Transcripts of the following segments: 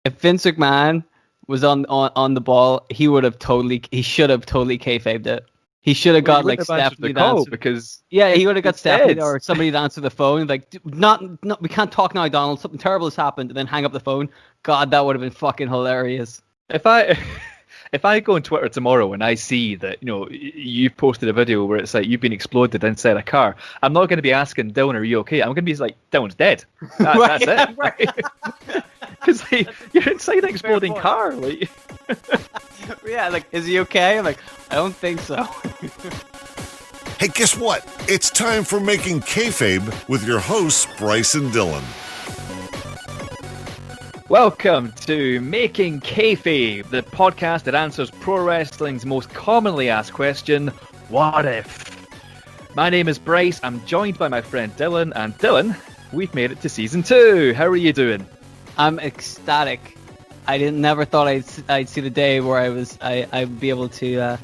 If Vince McMahon was on the ball, he should have totally kayfabed it. He should have Well, he got like wouldn't have answered Stephanie the call to answer. because Yeah, he would have got it's Stephanie dead. or somebody to answer the phone. Like, not, we can't talk now, Donald. Something terrible has happened, and then hang up the phone. God, that would have been fucking hilarious. If I go on Twitter tomorrow and I see that you've posted a video where it's like you've been exploded inside a car, I'm not going to be asking Dylan, "Are you okay?" I'm going to be like, "Dylan's dead." Right, That's it. right. Because you're inside an exploding car. Like, Yeah, like, is he okay? I'm like, I don't think so. Hey, guess what? It's time for Making Kayfabe with your hosts, Bryce and Dylan. welcome to Making Kayfabe, the podcast that answers pro wrestling's most commonly asked question: what if? My name is Bryce. I'm joined by my friend Dylan, and Dylan, we've made it to season 2. How are you doing? I'm ecstatic. I never thought I'd see the day where I'd be able to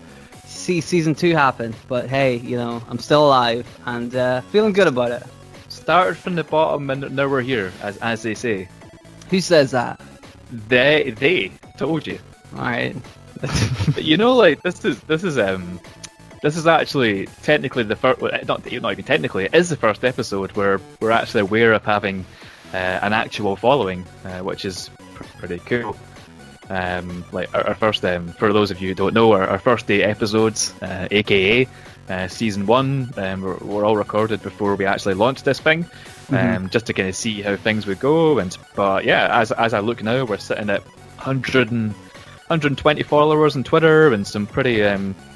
see season 2 happen. But hey, I'm still alive and feeling good about it. Started from the bottom and now we're here, as they say. Who says that? They told you. All right. Like this is actually technically the first. Not even technically, it is the first episode where we're actually aware of having an actual following, which is pretty cool. Like our first, for those of you who don't know, our first 8 episodes, aka season 1, were all recorded before we actually launched this thing, just to kind of see how things would go. But yeah, as I look now, we're sitting at 120 followers on Twitter and some pretty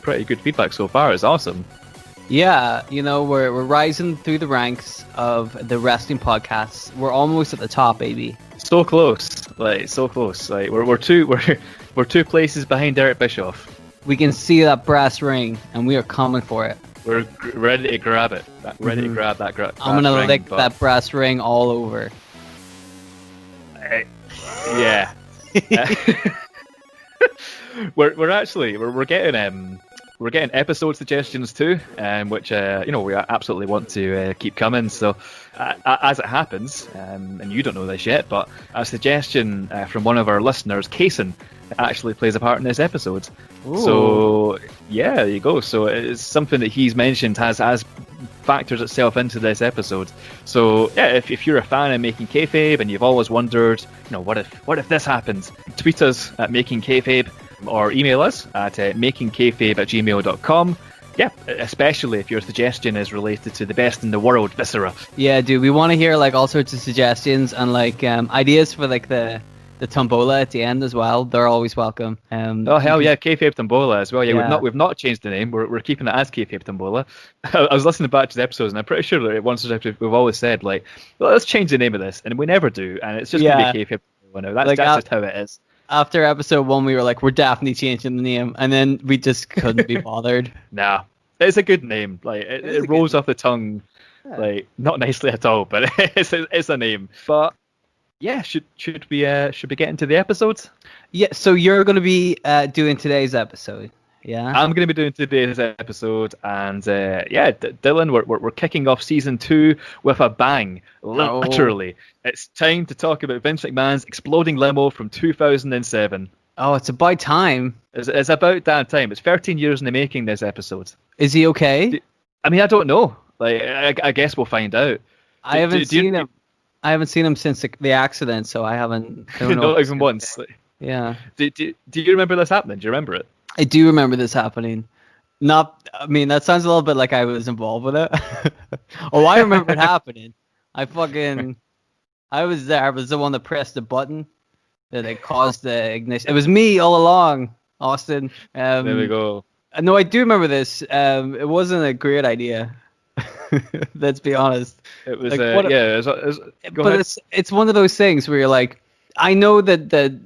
good feedback so far. It's awesome. Yeah, we're rising through the ranks of the wrestling podcasts. We're almost at the top, baby. So close, so close. Like we're two places behind Eric Bischoff. We can see that brass ring, and we are coming for it. We're ready to grab it. Ready to grab that. I'm gonna lick that brass ring all over. Yeah. we're getting episode suggestions too, which we absolutely want to keep coming. So as it happens, and you don't know this yet, but a suggestion from one of our listeners, Kane, actually plays a part in this episode. Ooh. So yeah, there you go. So it's something that he's mentioned has factors itself into this episode. So yeah, if you're a fan of Making Kayfabe and you've always wondered, what if this happens, tweet us at Making Kayfabe or email us at makingkayfabe@gmail.com. Yeah, especially if your suggestion is related to the best in the world, Viscera. Yeah, dude, we want to hear like all sorts of suggestions and like ideas for like the tombola at the end as well. They're always welcome. Oh hell yeah, Kayfabe Tombola as well. Yeah, Yeah. we've not changed the name. We're keeping it as Kayfabe Tombola. I was listening back to the episodes and I'm pretty sure that once we've always said like, well, let's change the name of this, and we never do, and it's just gonna be Kayfabe Tombola now. That's just how it is. After episode 1, we were like, we're definitely changing the name, and then we just couldn't be bothered. Nah, it's a good name. Like it rolls off the tongue, like not nicely at all, but it's a name. But yeah, should we get into the episodes? Yeah, so you're going to be doing today's episode. Yeah, I'm going to be doing today's episode, and Dylan, we're kicking off season 2 with a bang. Literally, It's time to talk about Vince McMahon's exploding limo from 2007. Oh, it's about time. It's about damn time. It's 13 years in the making. This episode. Is he okay? I mean, I don't know. Like, I guess we'll find out. I haven't seen him. I haven't seen him since the accident, so I don't know. Not even once. Yeah. Do you remember this happening? Do you remember it? I do remember this happening. I mean, that sounds a little bit like I was involved with it. Oh, I remember it happening. I was there. I was the one that pressed the button that it caused the ignition. It was me all along, Austin. There we go. No, I do remember this. It wasn't a great idea. Let's be honest. It was, like, but it's one of those things where you're like, I know that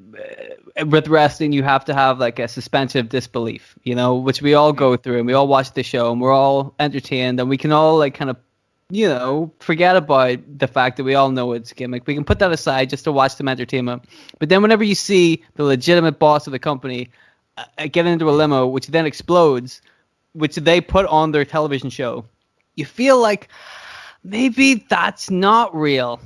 with wrestling you have to have like a suspension of disbelief, which we all go through, and we all watch the show and we're all entertained, and we can all like kind of, forget about the fact that we all know it's gimmick. We can put that aside just to watch some entertainment. But then whenever you see the legitimate boss of the company get into a limo, which then explodes, which they put on their television show, you feel like maybe that's not real.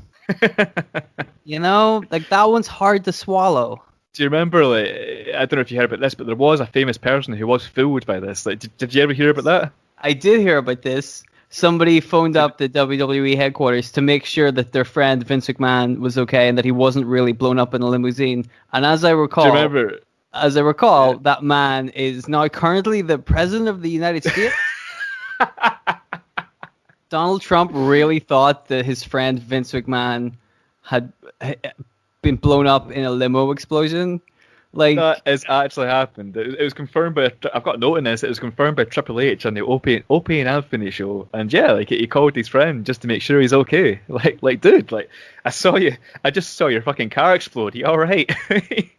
You know, like that one's hard to swallow. Do you remember, like, I don't know if you heard about this, but there was a famous person who was fooled by this. Like, did you ever hear about that? I did hear about this. Somebody phoned up the WWE headquarters to make sure that their friend Vince McMahon was okay and that he wasn't really blown up in a limousine. And as I recall, Do you remember? That man is now currently the president of the United States. Donald Trump really thought that his friend Vince McMahon had been blown up in a limo explosion. Like, that has actually happened. It was confirmed by. I've got a note in this. It was confirmed by Triple H on the Opie and Anthony show, and yeah, like he called his friend just to make sure he's okay. Like, dude, like I saw you. I just saw your fucking car explode. You all right?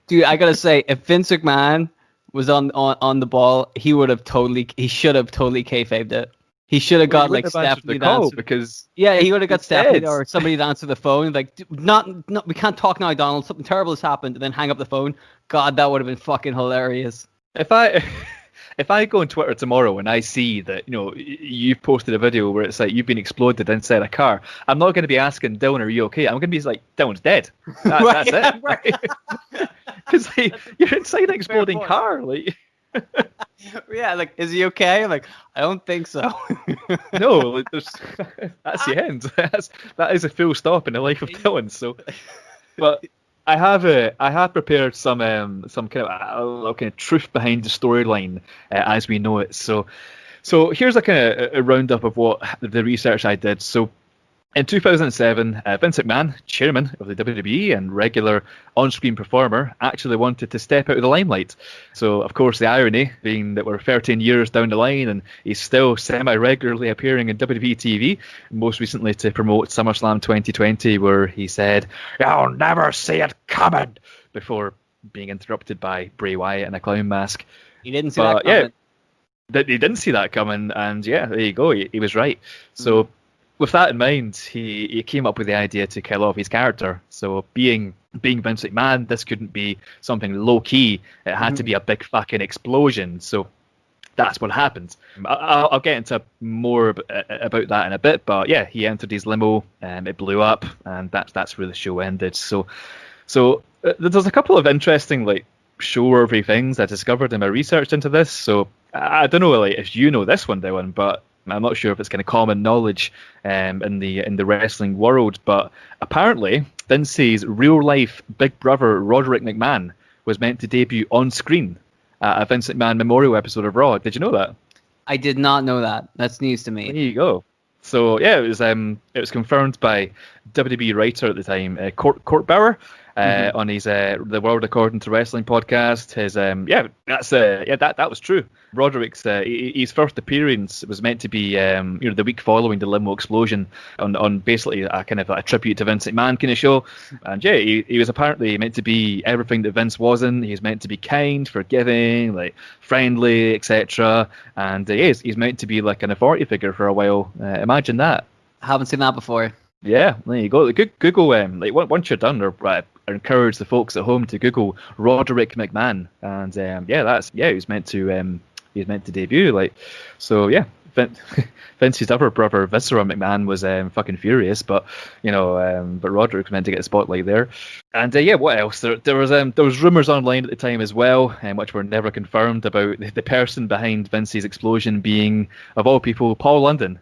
Dude, I gotta say, if Vince McMahon was on the ball, he should have totally kayfabed it. He should have got like Stephanie to answer because he would have got Stephanie or somebody to answer the phone. Like, not we can't talk now, Donald. Something terrible has happened, and then hang up the phone. God, that would have been fucking hilarious. If I go on Twitter tomorrow and I see that, you know, you've posted a video where it's like you've been exploded inside a car, I'm not going to be asking Dylan, are you okay? I'm going to be like, Dylan's dead. That's it. Right? Because like, you're inside an exploding car. Like, yeah, like, is he okay? Like, I don't think so. No, like, that's the end. That is a full stop in the life of Dylan. So, but I have prepared some kind of truth behind the storyline as we know it. So here's a kind of a roundup of what the research I did. So in 2007, Vince McMahon, chairman of the WWE and regular on-screen performer, actually wanted to step out of the limelight. So, of course, the irony being that we're 13 years down the line and he's still semi-regularly appearing in WWE TV, most recently to promote SummerSlam 2020, where he said, "You'll never see it coming," before being interrupted by Bray Wyatt in a clown mask. He didn't see that coming. Yeah, he didn't see that coming, and yeah, there you go, he was right. So, with that in mind, he came up with the idea to kill off his character. So being Vince McMahon, this couldn't be something low key. It had to be a big fucking explosion. So that's what happened. I'll get into more about that in a bit. But yeah, he entered his limo, it blew up, and that's where the show ended. So there's a couple of interesting like show-worthy things I discovered in my research into this. So I don't know like if you know this one, Dylan, but I'm not sure if it's kind of common knowledge in the wrestling world, but apparently Vince's real-life big brother Roderick McMahon was meant to debut on screen at a Vince McMahon memorial episode of Raw. Did you know that? I did not know that. That's news to me. There you go. So yeah, it was confirmed by WWE writer at the time, Court Bauer, on his the World According to Wrestling podcast. His that was true. Roderick's his first appearance was meant to be the week following the limo explosion on basically a kind of a tribute to Vince McMahon kind of show. And yeah, he was apparently meant to be everything that Vince wasn't. He's meant to be kind, forgiving, like friendly, etc. And he's meant to be like an authority figure for a while. Imagine that. I haven't seen that before. Yeah, there you go. Google like once you're done, I encourage the folks at home to Google Roderick McMahon, and he was meant to debut. Like, so yeah, Vince's other brother Viscera McMahon was fucking furious, but but Roderick was meant to get a spotlight there. And what else? There was rumors online at the time as well, which were never confirmed, about the person behind Vince's explosion being, of all people, Paul London,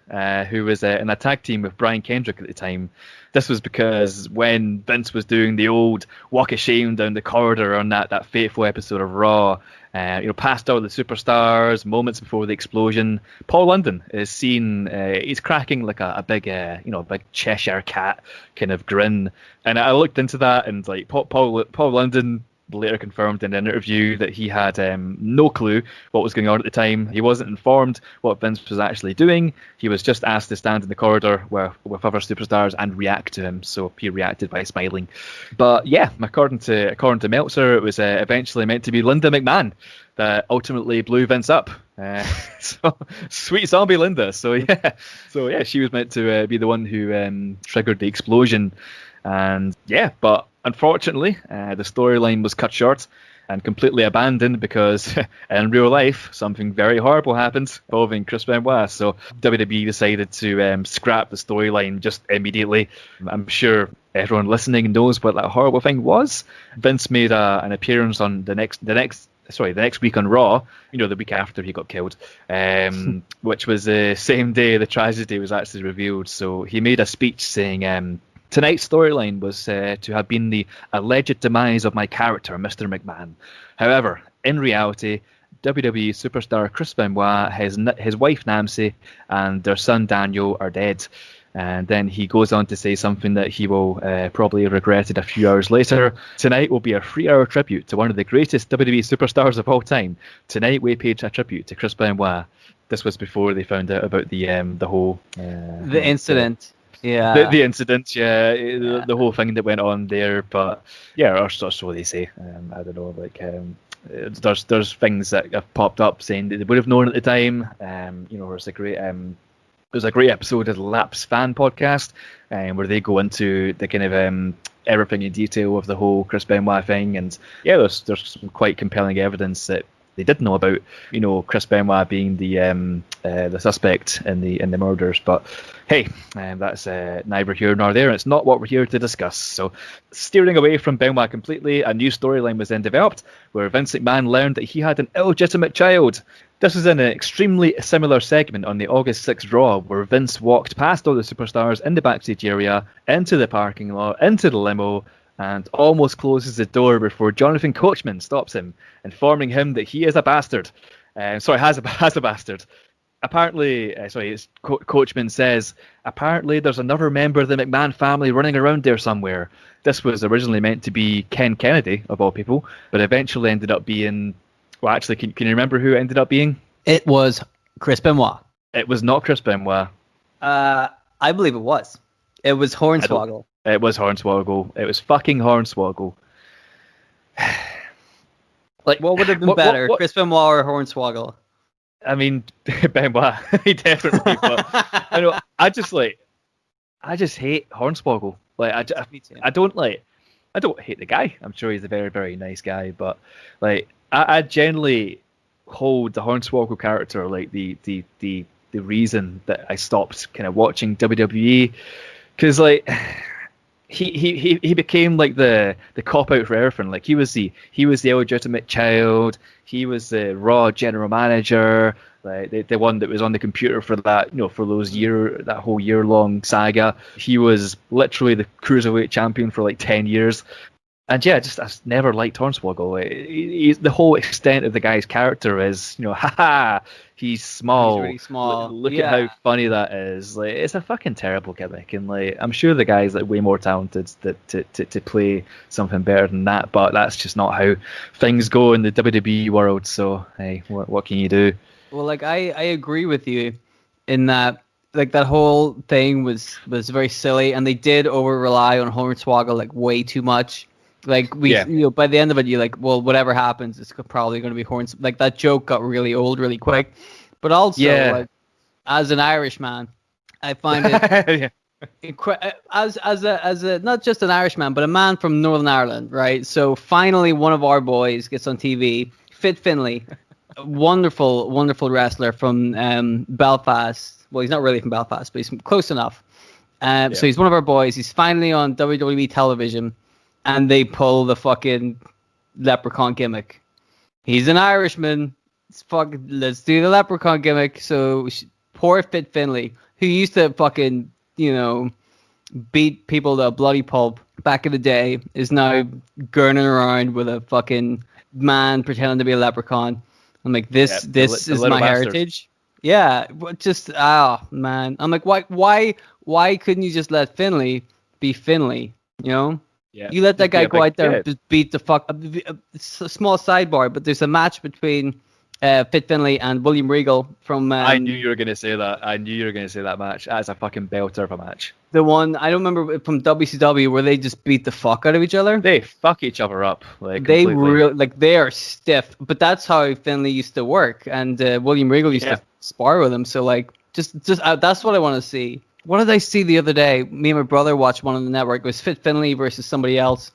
who was in a tag team with Brian Kendrick at the time. This was because when Vince was doing the old walk of shame down the corridor on that fateful episode of Raw, past all the superstars, moments before the explosion, Paul London is seen, he's cracking like a big, big Cheshire cat kind of grin. And I looked into that, and like Paul London later confirmed in an interview that he had no clue what was going on at the time. He wasn't informed what Vince was actually doing. He was just asked to stand in the corridor with other superstars and react to him. So he reacted by smiling. But yeah, according to Meltzer, it was eventually meant to be Linda McMahon that ultimately blew Vince up. So sweet zombie Linda. So yeah, she was meant to be the one who triggered the explosion. And yeah, but unfortunately, the storyline was cut short and completely abandoned because in real life, something very horrible happened involving Chris Benoit. So WWE decided to scrap the storyline just immediately. I'm sure everyone listening knows what that horrible thing was. Vince made an appearance on the next week on Raw, the week after he got killed, which was the same day the tragedy was actually revealed. So he made a speech saying, tonight's storyline was to have been the alleged demise of my character, Mr. McMahon. However, in reality, WWE superstar Chris Benoit, his wife Nancy, and their son Daniel are dead. And then he goes on to say something that he will probably have regretted a few hours later. Tonight will be a 3-hour tribute to one of the greatest WWE superstars of all time. Tonight we paid a tribute to Chris Benoit. This was before they found out about the whole... the incident. Yeah, the incident, the whole thing that went on there, but yeah, or so they say. I don't know, like there's things that have popped up saying that they would have known at the time. There's a great episode of the Laps Fan Podcast, where they go into the kind of everything in detail of the whole Chris Benoit thing, and yeah, there's some quite compelling evidence that they did know about, Chris Benoit being the suspect in the murders. But hey, that's neither here nor there. It's not what we're here to discuss. So, steering away from Benoit completely, a new storyline was then developed where Vince McMahon learned that he had an illegitimate child. This was in an extremely similar segment on the August 6th Raw, where Vince walked past all the superstars in the backstage area, into the parking lot, into the limo, and almost closes the door before Jonathan Coachman stops him, informing him that he is a bastard. Has a bastard. Apparently, Coachman says, apparently there's another member of the McMahon family running around there somewhere. This was originally meant to be Ken Kennedy, of all people, but eventually ended up being... Well, actually, can you remember who it ended up being? It was Chris Benoit. It was not Chris Benoit. I believe it was. It was Hornswoggle. It was Hornswoggle. It was fucking Hornswoggle. Like, what would have been better, Chris Benoit or Hornswoggle? I mean, Benoit, definitely. But I just hate Hornswoggle. Like, I don't hate the guy. I'm sure he's a very, very nice guy, but like, I generally hold the Hornswoggle character like the reason that I stopped kind of watching WWE, because like he became like the cop out for everything. Like he was the illegitimate child. He was the Raw general manager, like the one that was on the computer for that, for that whole year long saga. He was literally the cruiserweight champion for like 10 years. And yeah, I never liked Hornswoggle. The whole extent of the guy's character is, he's small. He's really small. Look at how funny that is. Like, it's a fucking terrible gimmick, and like, I'm sure the guy's like way more talented to play something better than that. But that's just not how things go in the WWE world. So hey, what can you do? Well, like I agree with you in that. Like that whole thing was very silly, and they did over rely on Hornswoggle like way too much. Like by the end of it, you're like, well, whatever happens, it's probably going to be Horns. Like that joke got really old really quick. But also, like, as an Irishman, I find it as a not just an Irishman, but a man from Northern Ireland, right? So finally, one of our boys gets on TV. Fit Finlay, a wonderful wrestler from Belfast. Well, he's not really from Belfast, but he's close enough. So he's one of our boys. He's finally on WWE television. And they pull the fucking leprechaun gimmick. He's an Irishman. Let's do the leprechaun gimmick. So poor Fit Finlay, who used to fucking, beat people to a bloody pulp back in the day, is now gurning around with a fucking man pretending to be a leprechaun. I'm like, this is my heritage. Yeah, just man. I'm like, why couldn't you just let Finlay be Finlay? Yeah. You let that guy go out there and just beat the fuck. It's a small sidebar, but there's a match between Fit Finlay and William Regal from. I knew you were going to say that. I knew you were going to say that match. That's a fucking belter of a match. The one I don't remember from WCW where they just beat the fuck out of each other. They fuck each other up. Like they they are stiff. But that's how Finlay used to work, and William Regal used to spar with him. So like, just that's what I want to see. what did I see the other day? Me and my brother watched one on the network. It was Fit Finlay versus somebody else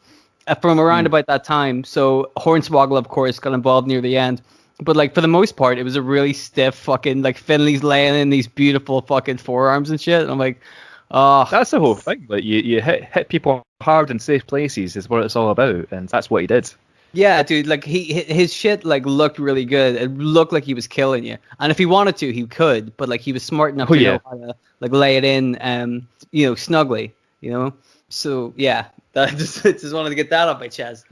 from around about that time. So Hornswoggle, of course, got involved near the end. But like for the most part, it was a really stiff fucking like Finley's laying in these beautiful fucking forearms and shit. And I'm like, oh, that's the whole thing. Like you hit people hard in safe places is what it's all about, and that's what he did. Yeah, dude. Like his shit like looked really good. It looked like he was killing you. And if he wanted to, he could. But like he was smart enough to know how to like lay it in, snugly. So yeah, I just wanted to get that off my chest.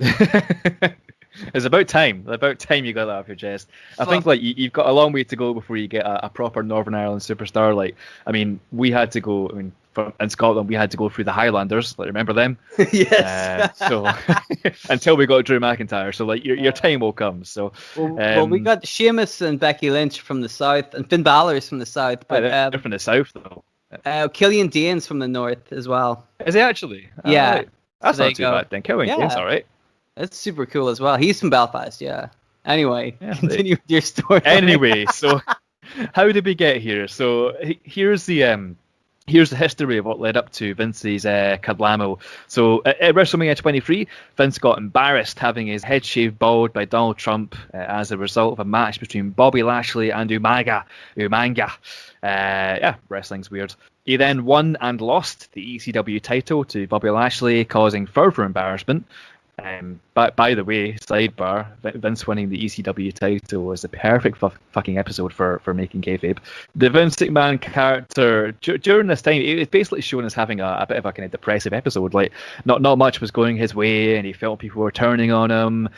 It's about time. About time you got that off your chest. I think like you've got a long way to go before you get a proper Northern Ireland superstar. Like, I mean, we had to go. I mean, in Scotland, we had to go through the Highlanders. Like, remember them? Yes. So until we got Drew McIntyre, so like your time will come. So well, we got Sheamus and Becky Lynch from the south, and Finn Balor's from the south. But they're from the south though. Killian Dane's from the north as well. Is he actually? Yeah. Right. That's not too bad then. Killian Dane's all right. That's super cool as well. He's from Belfast, yeah. Anyway, continue with your story. Anyway, so how did we get here? So here's the history of what led up to Vince's Cadlamo. So at WrestleMania 23, Vince got embarrassed having his head shaved bald by Donald Trump as a result of a match between Bobby Lashley and Umanga. Wrestling's weird. He then won and lost the ECW title to Bobby Lashley, causing further embarrassment. But by the way, sidebar, Vince winning the ECW title was the perfect fucking episode for making kayfabe. The Vince McMahon character during this time, it was basically shown as having a bit of a kind of depressive episode. Like not much was going his way, and he felt people were turning on him.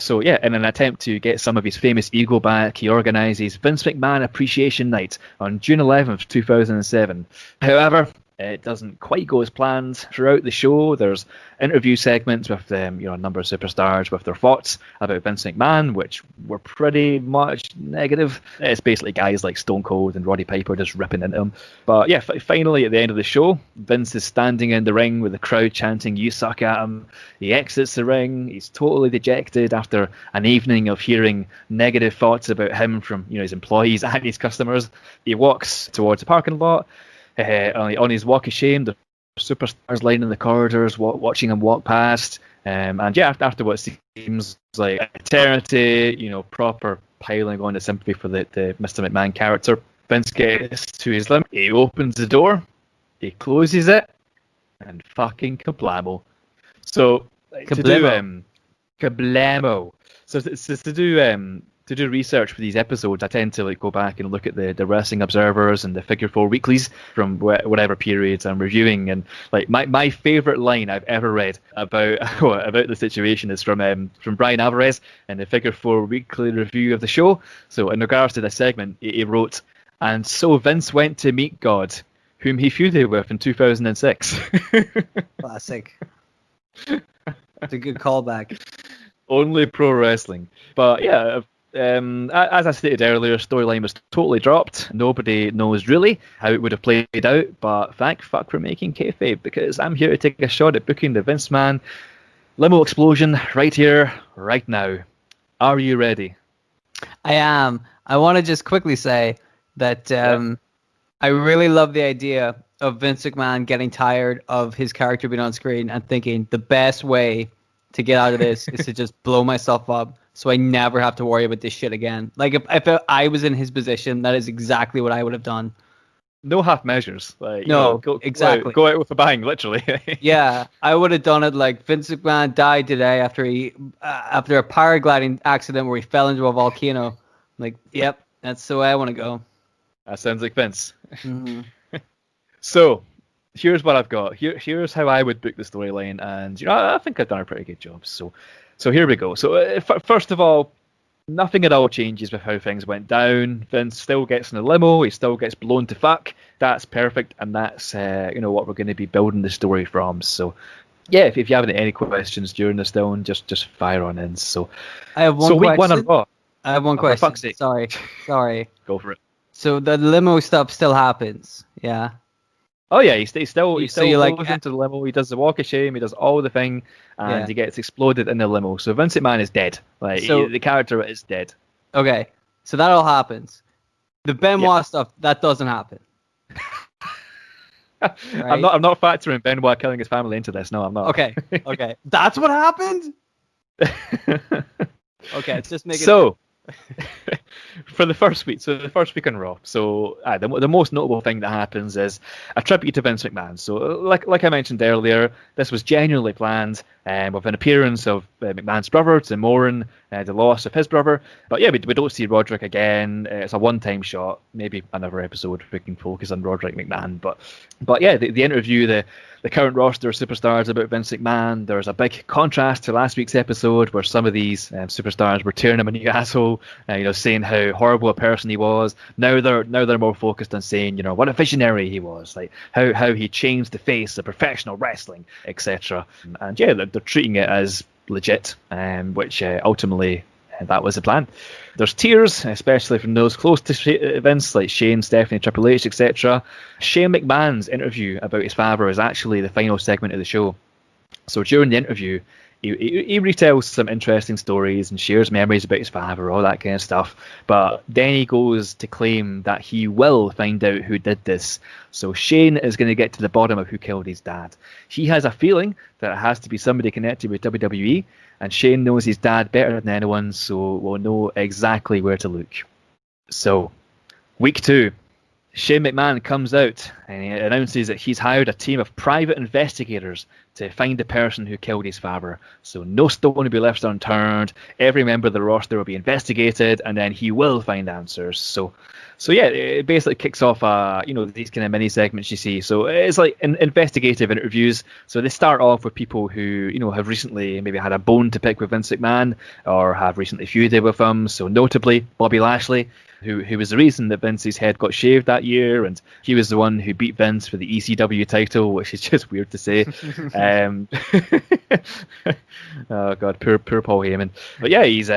So yeah, in an attempt to get some of his famous ego back, he organises Vince McMahon Appreciation Night on June 11th, 2007. However, it doesn't quite go as planned. Throughout the show, there's interview segments with a number of superstars with their thoughts about Vince McMahon, which were pretty much negative. It's basically guys like Stone Cold and Roddy Piper just ripping into him. But yeah, finally at the end of the show, Vince is standing in the ring with the crowd chanting, "You suck" at him. He exits the ring. He's totally dejected after an evening of hearing negative thoughts about him from his employees and his customers. He walks towards the parking lot. On his walk of shame, the superstars lining the corridors, watching him walk past. And yeah, after what seems like eternity, proper piling on the sympathy for the Mr. McMahon character, Vince gets to his limit. He opens the door, he closes it, and fucking kablamo. So kablamo. So to do research for these episodes, I tend to go back and look at the Wrestling Observers and the Figure 4 weeklies from whatever periods I'm reviewing. And like my favorite line I've ever read about the situation is from Brian Alvarez in the Figure 4 weekly review of the show. So in regards to this segment, he wrote, "And so Vince went to meet God, whom he feuded with in 2006. Classic. It's a good callback. Only pro wrestling. But yeah, as I stated earlier, storyline was totally dropped. Nobody knows really how it would have played out, but thank fuck for making kayfabe, because I'm here to take a shot at booking the Vince McMahon Limo Explosion right here, right now. Are you ready? I am. I want to just quickly say that I really love the idea of Vince McMahon getting tired of his character being on screen and thinking the best way to get out of this is to just blow myself up so I never have to worry about this shit again. Like if I was in his position, that is exactly what I would have done. No half measures. Like, exactly. Go out with a bang, literally. Yeah, I would have done it like Vince McMahon died today after a paragliding accident where he fell into a volcano. Like, yep, that's the way I want to go. That sounds like Vince. Mm-hmm. So, here's what I've got. Here's how I would book the storyline, and I think I've done a pretty good job. So here we go. So first of all, nothing at all changes with how things went down. Vince still gets in the limo. He still gets blown to fuck. That's perfect, and that's what we're going to be building the story from. So yeah, if you have any questions during this down, just fire on in. So I have one question. Week 1 on Raw. I have one question. For fuck's sake. Sorry. Go for it. So the limo stuff still happens, yeah? Oh yeah, he still goes like into the limo. He does the walk of shame. He does all the thing, and he gets exploded in the limo. So Vince McMahon is dead. The character is dead. Okay, so that all happens. The Benoit stuff, that doesn't happen. I'm not factoring Benoit killing his family into this. No, I'm not. Okay. That's what happened? Okay, it's just making so for the first week, on Raw. So the most notable thing that happens is a tribute to Vince McMahon. So like I mentioned earlier, this was genuinely planned, with an appearance of McMahon's brother, Tim Moran, the loss of his brother. But yeah, we don't see Roderick again. It's a one-time shot. Maybe another episode we can focus on Roderick McMahon. But yeah, the interview, the current roster of superstars about Vince McMahon. There's a big contrast to last week's episode where some of these superstars were tearing him a new asshole, saying how horrible a person he was. Now they're more focused on saying, what a visionary he was, like how he changed the face of professional wrestling, etc. And yeah, they're treating it as legit, which ultimately that was the plan. There's tears, especially from those close to Vince, like Shane, Stephanie, Triple H, etc. Shane McMahon's interview about his father is actually the final segment of the show. So during the interview, he retells some interesting stories and shares memories about his father, all that kind of stuff. But then he goes to claim that he will find out who did this. So Shane is going to get to the bottom of who killed his dad. He has a feeling that it has to be somebody connected with WWE, and Shane knows his dad better than anyone, so we'll know exactly where to look. So, week 2. Shane McMahon comes out and he announces that he's hired a team of private investigators to find the person who killed his father. So no stone will be left unturned. Every member of the roster will be investigated, and then he will find answers. So yeah, it basically kicks off these kind of mini segments you see. So it's like investigative interviews. So they start off with people who have recently maybe had a bone to pick with Vince McMahon or have recently feuded with him. So notably Bobby Lashley, who was the reason that Vince's head got shaved that year, and he was the one who beat Vince for the ECW title, which is just weird to say. Oh god, poor Paul Heyman. But yeah, he's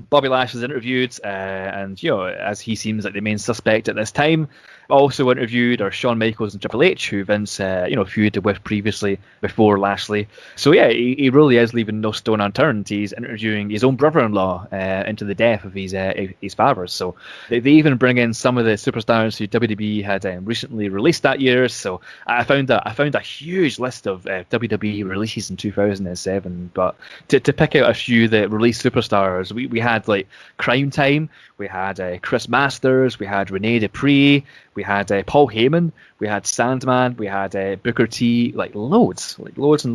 Bobby Lashley's interviewed, and as he seems like the main suspect at this time. Also interviewed are Shawn Michaels and Triple H, who Vince feuded with previously before Lashley. So yeah, he really is leaving no stone unturned. He's interviewing his own brother-in-law into the death of his father. So they even bring in some of the superstars who WWE had recently released that year. So I found a huge list of WWE releases in 2007. But to pick out a few that released superstars, we had like Crime Time, we had Chris Masters, we had Rene Dupree, we had Paul Heyman, we had Sandman, we had Booker T, loads and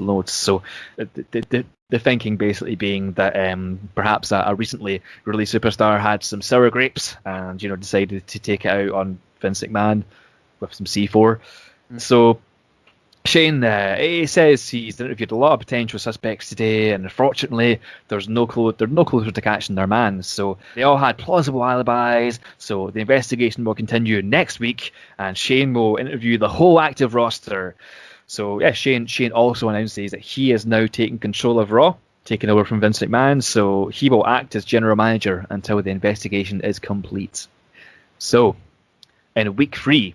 loads. So the thinking basically being that perhaps a recently released superstar had some sour grapes and decided to take it out on Vince McMahon with some C4. So Shane, he says he's interviewed a lot of potential suspects today, and unfortunately, they're no closer to catching their man. So they all had plausible alibis. So the investigation will continue next week, and Shane will interview the whole active roster. So yeah, Shane also announces that he is now taking control of Raw, taking over from Vince McMahon. So he will act as general manager until the investigation is complete. So in week 3.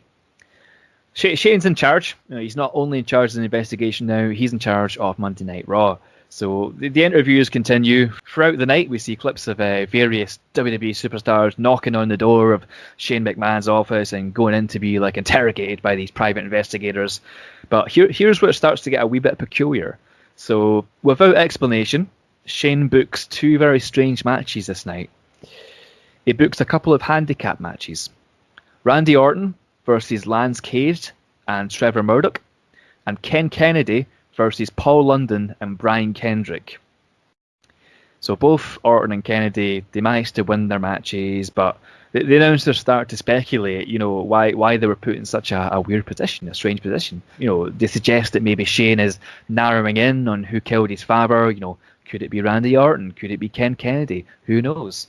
Shane's in charge. He's not only in charge of the investigation now, he's in charge of Monday Night Raw. So the interviews continue. Throughout the night, we see clips of various WWE superstars knocking on the door of Shane McMahon's office and going in to be interrogated by these private investigators. But here's where it starts to get a wee bit peculiar. So without explanation, Shane books 2 very strange matches this night. He books a couple of handicap matches. Randy Orton versus Lance Cage and Trevor Murdoch, and Ken Kennedy versus Paul London and Brian Kendrick. So both Orton and Kennedy, they managed to win their matches, but the announcers start to speculate, why they were put in such a weird position, a strange position. They suggest that maybe Shane is narrowing in on who killed his father. Could it be Randy Orton? Could it be Ken Kennedy? Who knows?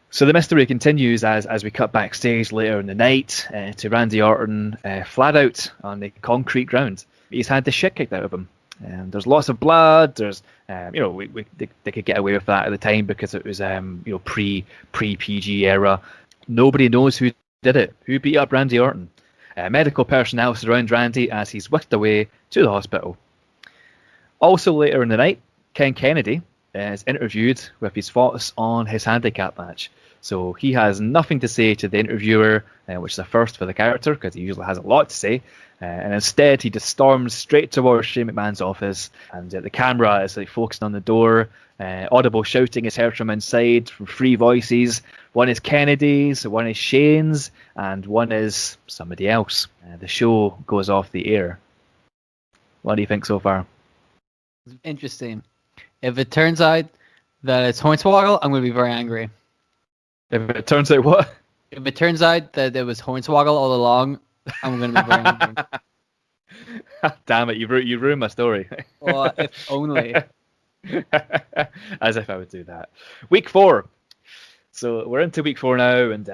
So the mystery continues as we cut backstage later in the night to Randy Orton flat out on the concrete ground. He's had the shit kicked out of him. There's lots of blood. There's, they could get away with that at the time because it was, pre PG era. Nobody knows who did it. Who beat up Randy Orton? Medical personnel surround Randy as he's whisked away to the hospital. Also later in the night, Ken Kennedy is interviewed with his thoughts on his handicap match. So he has nothing to say to the interviewer, which is a first for the character because he usually has a lot to say. And instead, he just storms straight towards Shane McMahon's office, and the camera is like focusing on the door. Audible shouting is heard from inside from three voices. One is Kennedy's, one is Shane's, and one is somebody else. The show goes off the air. What do you think so far? Interesting. If it turns out that it's Hornswoggle, I'm going to be very angry. If it turns out what? If it turns out that it was Hornswoggle all along, I'm going to be very angry. Damn it, you ruined my story. Well, if only. As if I would do that. Week 4. So we're into week 4 now, and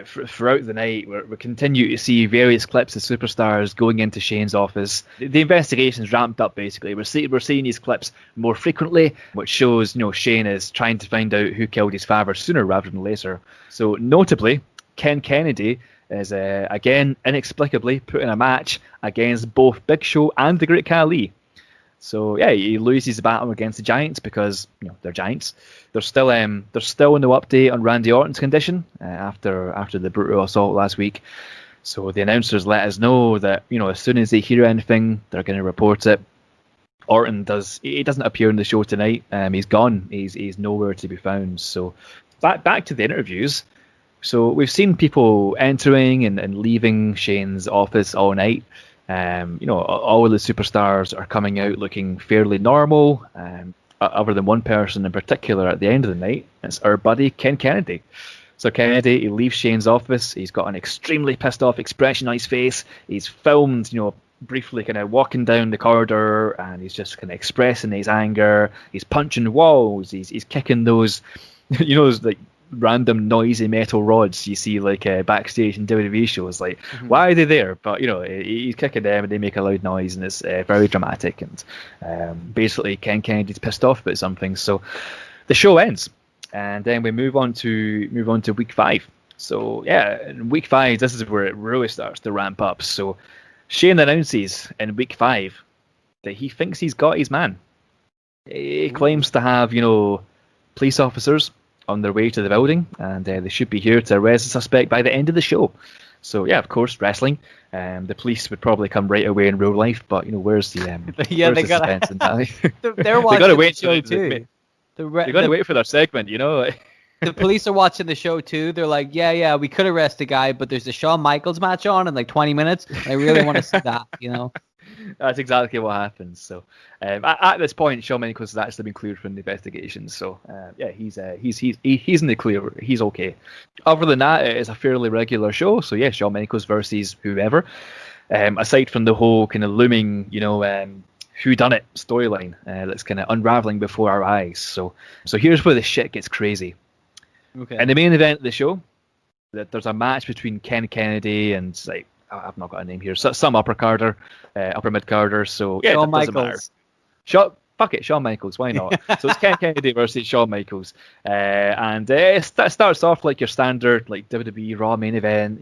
throughout the night, we continue to see various clips of superstars going into Shane's office. The investigation's ramped up, basically. We're seeing these clips more frequently, which shows, Shane is trying to find out who killed his father sooner rather than later. So notably, Ken Kennedy is again inexplicably put in a match against both Big Show and the Great Khali. So yeah, he loses the battle against the Giants because they're Giants. There's still no update on Randy Orton's condition after the brutal assault last week. So the announcers let us know that as soon as they hear anything, they're going to report it. Orton doesn't appear in the show tonight. He's gone. He's nowhere to be found. So back to the interviews. So we've seen people entering and leaving Shane's office all night. All of the superstars are coming out looking fairly normal, other than one person in particular at the end of the night. It's our buddy Ken Kennedy. So Kennedy, he leaves Shane's office. He's got an extremely pissed off expression on his face. He's filmed, briefly kind of walking down the corridor, and he's just kind of expressing his anger. He's punching walls. He's kicking those, those like random noisy metal rods you see like backstage in WWE shows. Like, why are they there? But he's kicking them and they make a loud noise, and it's very dramatic. And basically, Ken Kennedy's pissed off about something. So the show ends, and then we move on to week 5. So yeah, in week 5, this is where it really starts to ramp up. So Shane announces in week 5 that he thinks he's got his man. He claims to have police officers on their way to the building, and they should be here to arrest the suspect by the end of the show. So yeah, of course, wrestling. The police would probably come right away in real life, but where's the they got suspense in that? They're watching the show too. They got to wait for their segment, The police are watching the show too. They're like, yeah, we could arrest the guy, but there's a Shawn Michaels match on in like 20 minutes. I really want to see that, That's exactly what happens. So at this point, Shawn Michaels has actually been cleared from the investigation. So he's in the clear. He's okay. Other than that, it is a fairly regular show. So yeah, Shawn Michaels versus whoever. Aside from the whole kind of looming, whodunit storyline that's kind of unraveling before our eyes. So here's where the shit gets crazy. Okay. In the main event of the show, there's a match between Ken Kennedy and I've not got a name here. Some upper mid carder. So yeah, Shawn that doesn't Michaels. matter. Fuck it, Shawn Michaels. Why not? So it's Ken Kennedy versus Shawn Michaels, and it starts off like your standard like WWE Raw main event,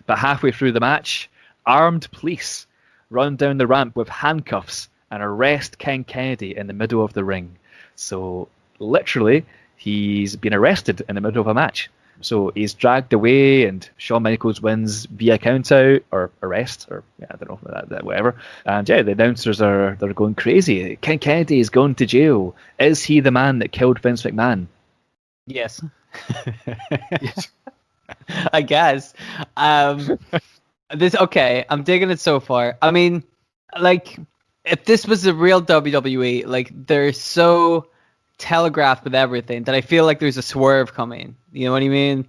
But halfway through the match, armed police run down the ramp with handcuffs and arrest Ken Kennedy in the middle of the ring. So literally, he's been arrested in the middle of a match. So he's dragged away, and Shawn Michaels wins via countout or arrest, or I don't know, that whatever. And yeah, the announcers they're going crazy. Ken Kennedy is going to jail. Is he the man that killed Vince McMahon? Yes. I guess. I'm digging it so far. I mean, like, if this was the real WWE, like, they're so telegraphed with everything that I feel like there's a swerve coming. You know what I mean?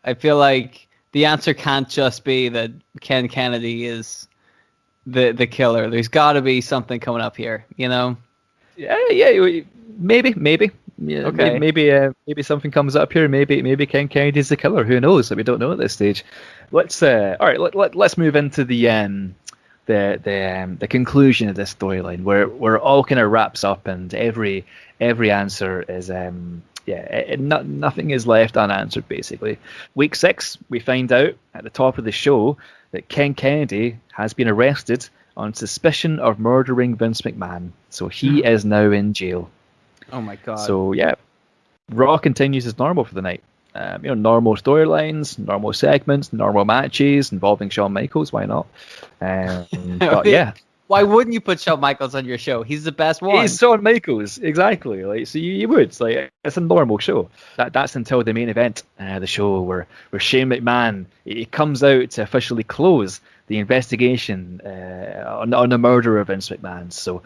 I feel like the answer can't just be that Ken Kennedy is the killer. There's got to be something coming up here, Yeah, maybe. Yeah, okay. Maybe something comes up here. Maybe Ken Kennedy's the killer. Who knows? We don't know at this stage. Let's let's move into the conclusion of this storyline, where all kind of wraps up, and every answer is nothing is left unanswered, basically. Week 6, we find out at the top of the show that Ken Kennedy has been arrested on suspicion of murdering Vince McMahon. So he is now in jail. Oh my god. So yeah, Raw continues as normal for the night. Normal storylines, normal segments, normal matches involving Shawn Michaels. Why not? But yeah. Why wouldn't you put Shawn Michaels on your show? He's the best one. He's Shawn Michaels, exactly. Like, so you would. Like, it's a normal show. That's until the main event, the show where Shane McMahon he comes out to officially close the investigation on the murder of Vince McMahon. So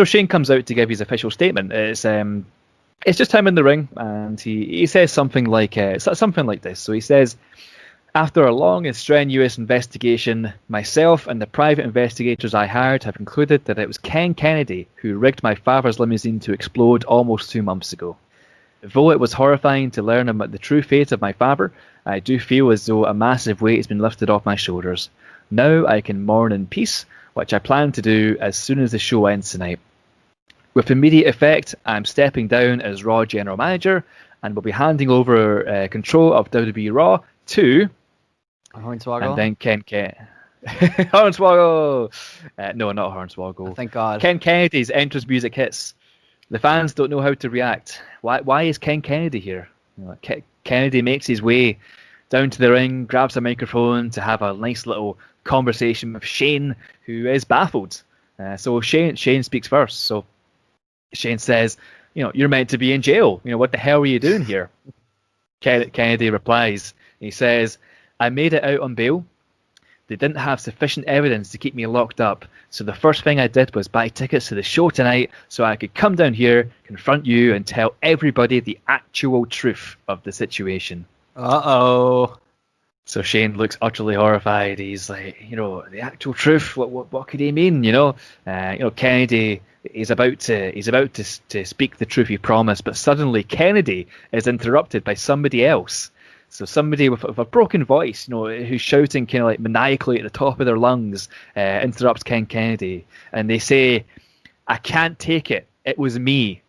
Shane comes out to give his official statement. It's just him in the ring, and he says something like this. So he says, after a long and strenuous investigation, myself and the private investigators I hired have concluded that it was Ken Kennedy who rigged my father's limousine to explode almost 2 months ago. Though it was horrifying to learn about the true fate of my father, I do feel as though a massive weight has been lifted off my shoulders. Now I can mourn in peace, which I plan to do as soon as the show ends tonight. With immediate effect, I'm stepping down as Raw General Manager and will be handing over control of WWE Raw to... Hornswoggle? And then Ken Hornswoggle! No, not Hornswoggle. Thank God. Ken Kennedy's entrance music hits. The fans don't know how to react. Why is Ken Kennedy here? Kennedy makes his way down to the ring, grabs a microphone to have a nice little conversation with Shane, who is baffled. So Shane speaks first. So Shane says, you're meant to be in jail. What the hell are you doing here? Kennedy replies. He says, I made it out on bail. They didn't have sufficient evidence to keep me locked up, so the first thing I did was buy tickets to the show tonight so I could come down here, confront you, and tell everybody the actual truth of the situation. Uh-oh. So Shane looks utterly horrified. He's like, the actual truth. What could he mean? Kennedy is about to speak the truth he promised, but suddenly Kennedy is interrupted by somebody else. So somebody with a broken voice, who's shouting kind of like maniacally at the top of their lungs, interrupts Ken Kennedy, and they say, "I can't take it. It was me."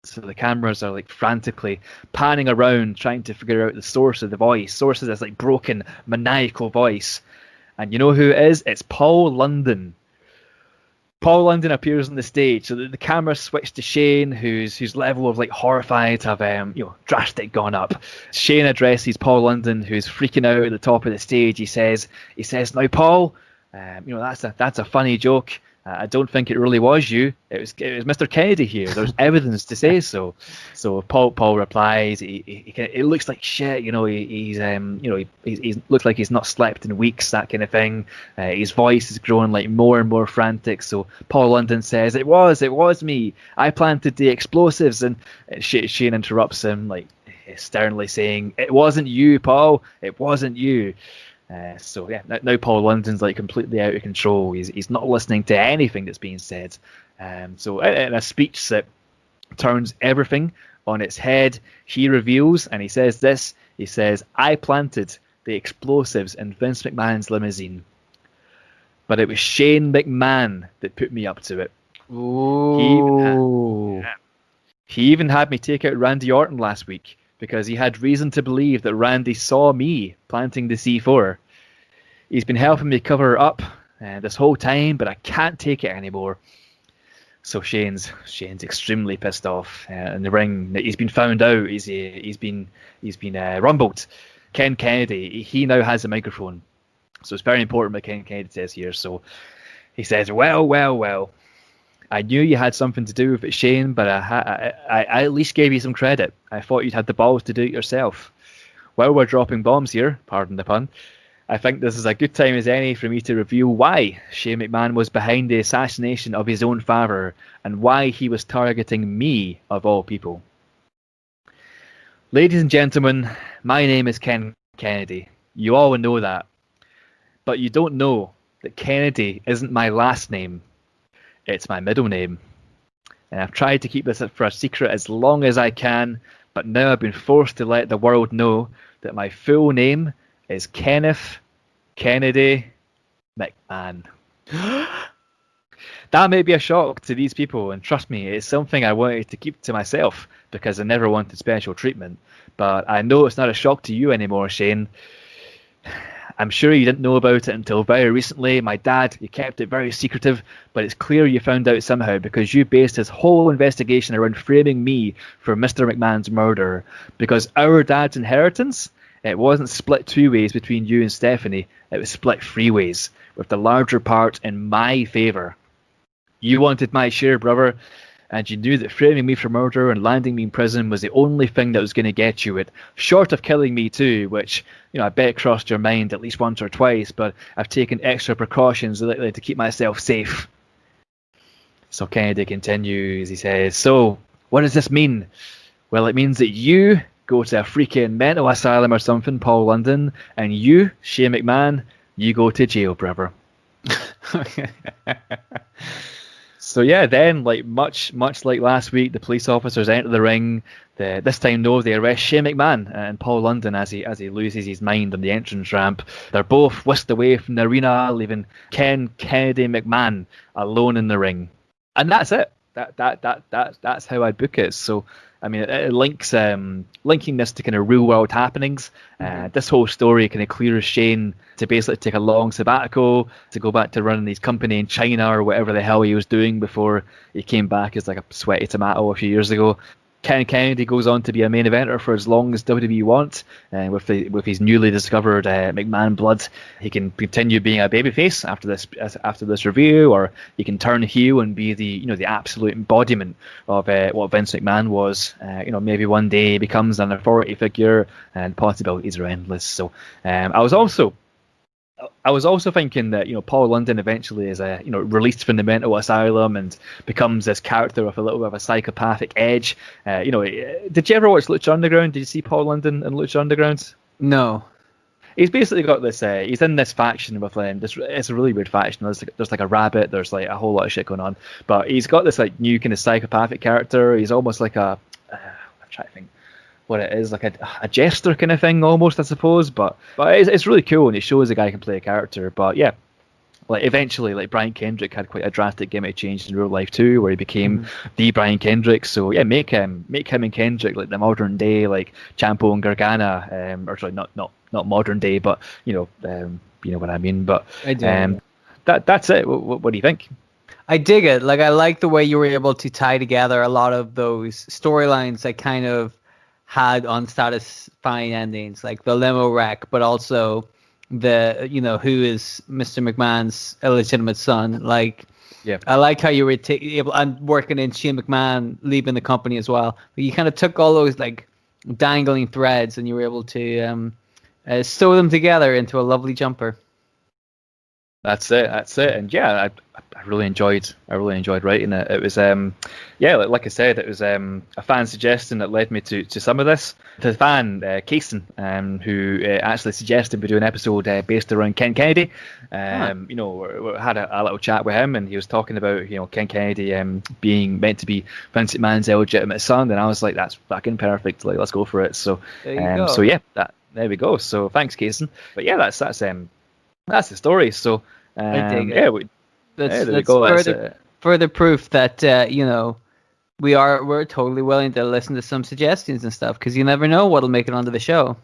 So the cameras are like frantically panning around, trying to figure out the source of the voice. Source of this like broken, maniacal voice, and you know who it is? It's Paul London. Paul London appears on the stage, so the camera switched to Shane, whose level of like horrified have drastic gone up. Shane addresses Paul London, who's freaking out at the top of the stage. He says, "Now, Paul, that's a funny joke. I don't think it really was you. It was Mr. Kennedy here. There's evidence to say so." So Paul replies, it looks like shit. He's looks like he's not slept in weeks, that kind of thing. His voice is growing like more and more frantic. So Paul London says, it was me. I planted the explosives. And Shane interrupts him, like sternly saying, "It wasn't you, Paul. It wasn't you." Now Paul London's like completely out of control. He's not listening to anything that's being said. So in a speech that turns everything on its head, he reveals, and he says this. He says, "I planted the explosives in Vince McMahon's limousine, but it was Shane McMahon that put me up to it." Ooh. He even had me take out Randy Orton last week, because he had reason to believe that Randy saw me planting the C4. He's been helping me cover up this whole time, but I can't take it anymore. So Shane's extremely pissed off in the ring. He's been found out. He's been rumbled. Ken Kennedy, he now has a microphone, so it's very important what Ken Kennedy says here. So he says, well. I knew you had something to do with it, Shane, but I at least gave you some credit. I thought you'd had the balls to do it yourself. While we're dropping bombs here, pardon the pun, I think this is a good time as any for me to reveal why Shane McMahon was behind the assassination of his own father and why he was targeting me, of all people. Ladies and gentlemen, my name is Ken Kennedy. You all know that. But you don't know that Kennedy isn't my last name. It's my middle name. And I've tried to keep this for a secret as long as I can, but now I've been forced to let the world know that my full name is Kenneth Kennedy McMahon. That may be a shock to these people, and trust me, it's something I wanted to keep to myself because I never wanted special treatment. But I know it's not a shock to you anymore, Shane. I'm sure you didn't know about it until very recently. My dad, you kept it very secretive, but it's clear you found out somehow because you based his whole investigation around framing me for Mr. McMahon's murder. Because our dad's inheritance, it wasn't split 2 ways between you and Stephanie. It was split 3 ways, with the larger part in my favour. You wanted my share, brother, and you knew that framing me for murder and landing me in prison was the only thing that was going to get you it, short of killing me too, which, I bet crossed your mind at least once or twice, but I've taken extra precautions lately to keep myself safe. So Kennedy continues, he says, so, what does this mean? Well, it means that you go to a freaking mental asylum or something, Paul London, and you, Shane McMahon, you go to jail, brother. So yeah, then much like last week, the police officers enter the ring. This time, though, they arrest Shane McMahon and Paul London as he loses his mind on the entrance ramp. They're both whisked away from the arena, leaving Ken Kennedy McMahon alone in the ring. And that's it. That's how I book it. So I mean, it links linking this to kind of real world happenings. This whole story kind of clears Shane to basically take a long sabbatical to go back to running his company in China or whatever the hell he was doing before he came back as like a sweaty tomato a few years ago. Ken Kennedy goes on to be a main eventer for as long as WWE wants, with his newly discovered McMahon blood. He can continue being a babyface after this review, or he can turn heel and be the absolute embodiment of what Vince McMahon was. Maybe one day he becomes an authority figure, and possibilities are endless. So I was also thinking that Paul London eventually is released from the mental asylum and becomes this character with a little bit of a psychopathic edge. Did you ever watch Lucha Underground? Did you see Paul London in Lucha Underground? No. He's basically got this. He's in this faction with this. It's a really weird faction. There's like a rabbit. There's like a whole lot of shit going on. But he's got this like new kind of psychopathic character. He's almost like I'm trying to think what it is, like a jester kind of thing almost, I suppose, but it's really cool, and it shows a guy can play a character. But yeah, like eventually, like Brian Kendrick had quite a drastic gimmick change in real life too, where he became the Brian Kendrick. So yeah, make him and Kendrick like the modern day like Ciampa and Gargano, or sorry, not modern day, but you know what I mean. But I do. That's it. What do you think? I dig it. Like, I like the way you were able to tie together a lot of those storylines that kind of had unsatisfying endings, like the limo wreck, but also the who is Mr. McMahon's illegitimate son. Like, yeah, I like how you were able and working in Shane McMahon leaving the company as well. But you kind of took all those like dangling threads and you were able to sew them together into a lovely jumper. That's it. And yeah, I really enjoyed writing it. It was like I said, it was a fan suggestion that led me to some of this. The fan Kaysen, who actually suggested we do an episode based around Ken Kennedy. We had a little chat with him, and he was talking about Ken Kennedy being meant to be Vince McMahon's illegitimate son, and I was like, that's fucking perfect. Like, let's go for it. So there you go. So yeah, there we go. So thanks, Kaysen. But yeah, that's the story. So that's further proof that we're totally willing to listen to some suggestions and stuff, because you never know what'll make it onto the show.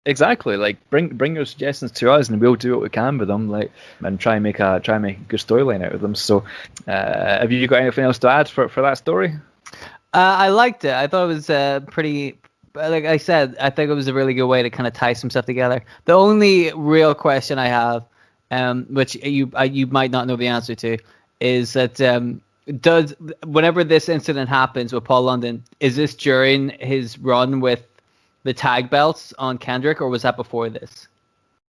Exactly. Like, bring your suggestions to us, and we'll do what we can with them. Like, and try and make a good storyline out of them. So, have you got anything else to add for that story? I liked it. I thought it was pretty. Like I said, I think it was a really good way to kind of tie some stuff together. The only real question I have, which you might not know the answer to, is that whenever this incident happens with Paul London, is this during his run with the tag belts on Kendrick, or was that before this?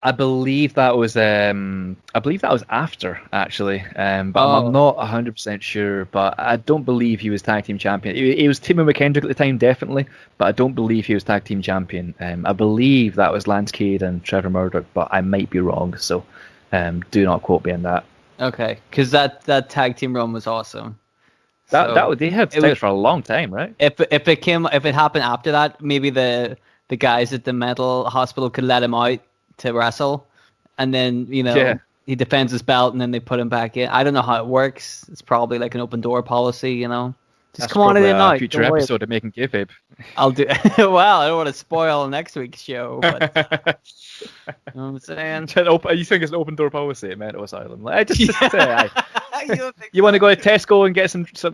I believe that was after, actually, but I'm not 100% sure. But I don't believe he was tag team champion. He was teaming with Kendrick at the time, definitely, but I don't believe he was tag team champion. I believe that was Lance Cade and Trevor Murdoch, but I might be wrong. So do not quote me on that. Okay, because that tag team run was awesome. They had titles for a long time, right? If it happened after that, maybe the guys at the mental hospital could let him out to wrestle, and then he defends his belt, and then they put him back in. I don't know how it works. It's probably like an open door policy, Just come on in a tonight. future episode of Making Kayfabe. I'll do. Well, I don't want to spoil next week's show, but you know what I'm saying. You think it's an open door policy at Mental Asylum? Like, you want to go to Tesco and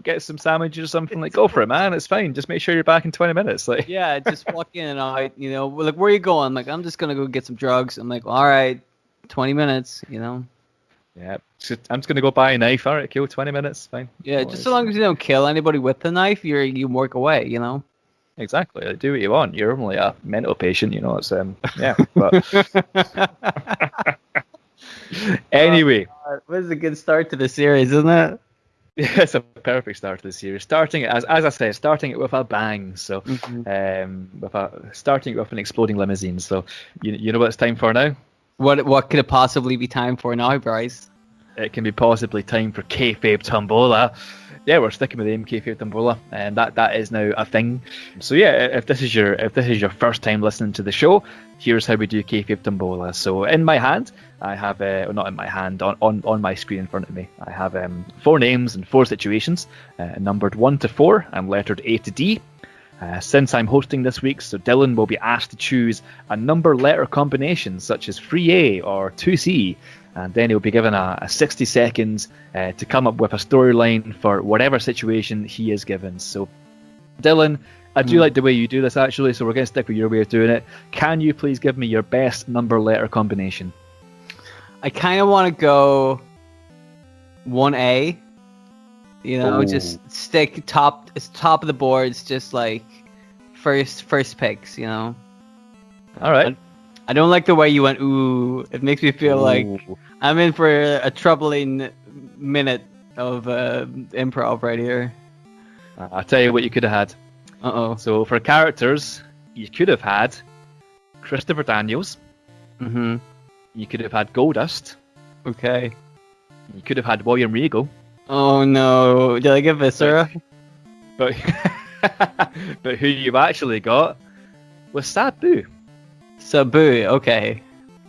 get some sandwiches or something? Like, go for it, man. It's fine. Just make sure you're back in 20 minutes. Like, yeah, just walk in and out. You know, like, where are you going? Like, I'm just gonna go get some drugs. I'm like, all right, 20 minutes. You know. Yeah, I'm just gonna go buy a knife. All right, cool. 20 minutes, fine. Yeah, just so long as you don't kill anybody with the knife, you work away. You know. Exactly. Do what you want. You're only a mental patient, you know. It's yeah. But anyway, this is a good start to the series, isn't it? Yeah, it's a perfect start to the series. Starting it, as I said, starting it with a bang. So, starting it with an exploding limousine. So, you know what it's time for now? What could it possibly be time for now, Bryce? It can be possibly time for Kayfabe Tombola. Yeah, we're sticking with the Kayfabe Tombola, and that is now a thing. So yeah, if this is your first time listening to the show, here's how we do Kayfabe Tombola. So in my hand, I have not in my hand, on my screen in front of me, I have 4 names and 4 situations, numbered 1 to 4 and lettered A to D. Since I'm hosting this week, so Dylan will be asked to choose a number-letter combination such as 3A or 2C, and then he'll be given a 60 seconds to come up with a storyline for whatever situation he is given. So, Dylan, I do like the way you do this actually, so we're going to stick with your way of doing it. Can you please give me your best number-letter combination? I kind of want to go 1A. You know, just stick top of the boards, just like first picks, you know. All right. I don't like the way you went, ooh. It makes me feel like I'm in for a troubling minute of improv right here. I'll tell you what you could have had. Uh-oh. So for characters, you could have had Christopher Daniels. Mm-hmm. You could have had Goldust. Okay. You could have had William Regal. Oh no! Did I get Viscera? But who you've actually got was Sabu. Sabu, okay.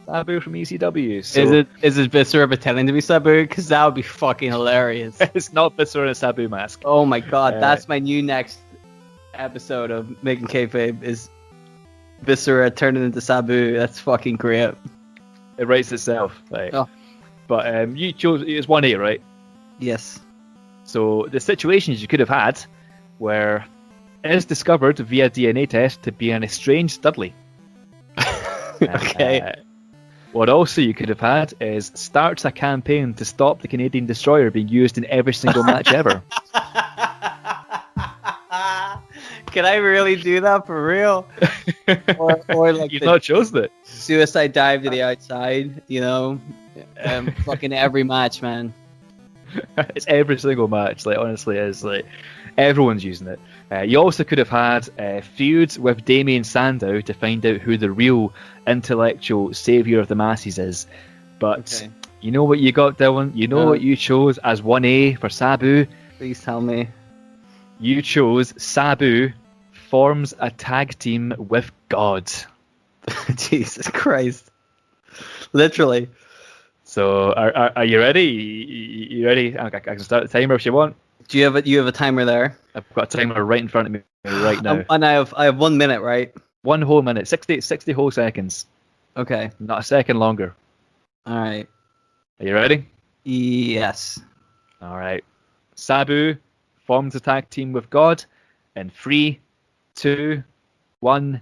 Sabu from ECW. So Is it Viscera pretending to be Sabu? Because that would be fucking hilarious. It's not Viscera in a Sabu mask. Oh my god, that's my new next episode of Making Kayfabe is Viscera turning into Sabu. That's fucking great. It writes itself. Right. Oh. But you chose, it's 1A, right? Yes. So the situations you could have had were is discovered via DNA test to be an estranged Dudley. Okay. What also you could have had is starts a campaign to stop the Canadian Destroyer being used in every single match ever. Can I really do that for real? or like you've not chosen it. Suicide dive to the outside, you know, fucking every match, man. It's every single match. Like honestly, it's like everyone's using it. You also could have had feuds with Damien Sandow to find out who the real intellectual savior of the masses is. But you know what you got, Dylan? You know what you chose as 1A for Sabu? Please tell me. You chose Sabu forms a tag team with God. Jesus Christ. Literally. So are you ready? You ready? I can start the timer if you want. Do you have a timer there? I've got a timer right in front of me right now. And I have 1 minute, right? 1 whole minute, 60 whole seconds. Okay. Not a second longer. All right. Are you ready? Yes. All right. Sabu forms a tag team with God in 3, 2, 1,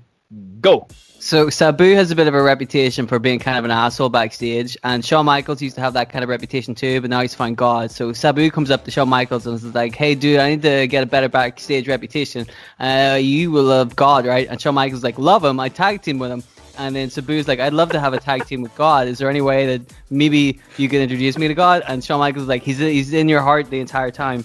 go. So Sabu has a bit of a reputation for being kind of an asshole backstage, and Shawn Michaels used to have that kind of reputation too, but now he's found God. So Sabu comes up to Shawn Michaels and is like, hey dude, I need to get a better backstage reputation. You will love God, right? And Shawn Michaels is like, love him, I tag team with him. And then Sabu's like, I'd love to have a tag team with God. Is there any way that maybe you can introduce me to God? And Shawn Michaels is like, he's in your heart the entire time.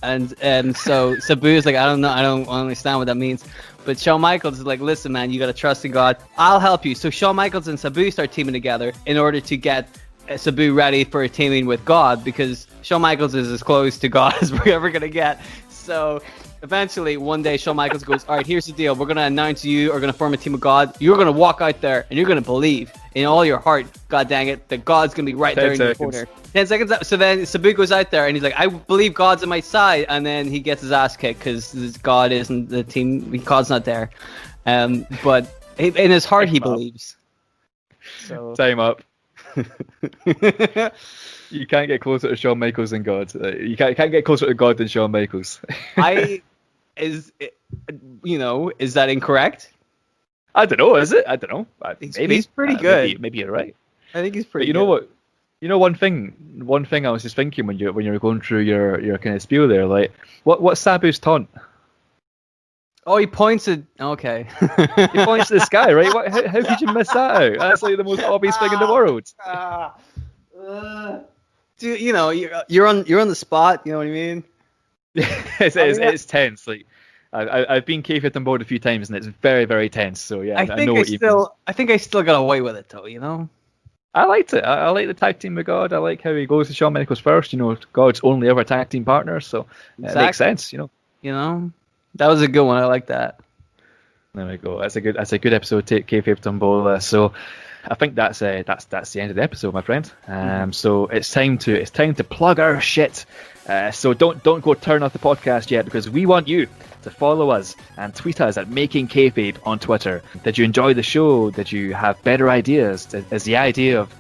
And so Sabu is like, I don't know, I don't understand what that means. But Shawn Michaels is like, listen, man, you got to trust in God. I'll help you. So Shawn Michaels and Sabu start teaming together in order to get Sabu ready for a teaming with God, because Shawn Michaels is as close to God as we're ever going to get. So eventually, one day, Shawn Michaels goes, all right, here's the deal. We're going to announce you are going to form a team of God. You're going to walk out there, and you're going to believe in all your heart, God dang it, that God's going to be right there in your corner. 10 seconds up. So then Sabu goes out there, and he's like, I believe God's on my side. And then he gets his ass kicked because God isn't the team. God's not there. But in his heart, he believes. So. Time up. You can't get closer to Shawn Michaels than God. You can't get closer to God than Shawn Michaels. Is that incorrect? I don't know. Is it? I don't know. Maybe he's pretty good. Maybe you're right. I think he's pretty. But you know what? You know one thing I was just thinking when you were going through your kind of spiel there, like what's Sabu's taunt? Oh, he points at. Okay. He points to the sky, right? How could you miss that out? That's like the most obvious thing in the world. Dude, you're on the spot. You know what I mean? It's tense. Like I've been kayfabed on board a few times, and it's very, very tense. So yeah, I think I still got away with it, though. You know. I liked it. I like the tag team with God. I like how he goes to Shawn Michaels first. God's only ever tag team partner, so it makes sense. That was a good one. I like that. There we go. That's a good episode. Take Kayfabe Tumbola. So I think that's the end of the episode, my friend. So it's time to plug our shit. So don't go turn off the podcast yet, because we want you to follow us and tweet us at Making Kayfabe on Twitter. Did you enjoy the show? Did you have better ideas? Is the idea of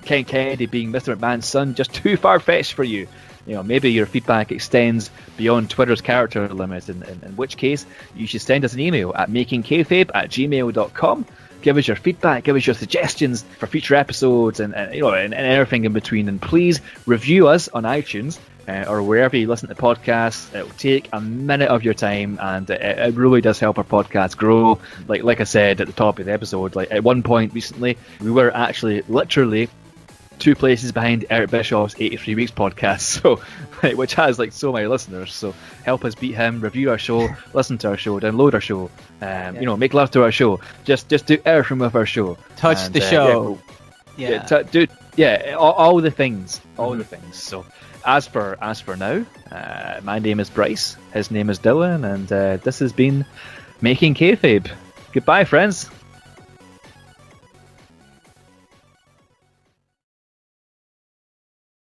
Ken Kennedy being Mr. McMahon's son just too far-fetched for you? Maybe your feedback extends beyond Twitter's character limit, in which case you should send us an email at makingkayfabe@gmail.com. Give us your feedback, give us your suggestions for future episodes, and everything in between. And please review us on iTunes or wherever you listen to podcasts. It will take a minute of your time, and it really does help our podcast grow. Like I said at the top of the episode, like at one point recently, we were actually literally 2 places behind Eric Bischoff's 83 Weeks podcast, so which has so many listeners. So help us beat him. Review our show, listen to our show, download our show, make love to our show. Just do everything with our show. Touch the show. All the things. All the things. So as for now, my name is Bryce. His name is Dylan, and this has been Making Kayfabe. Goodbye, friends.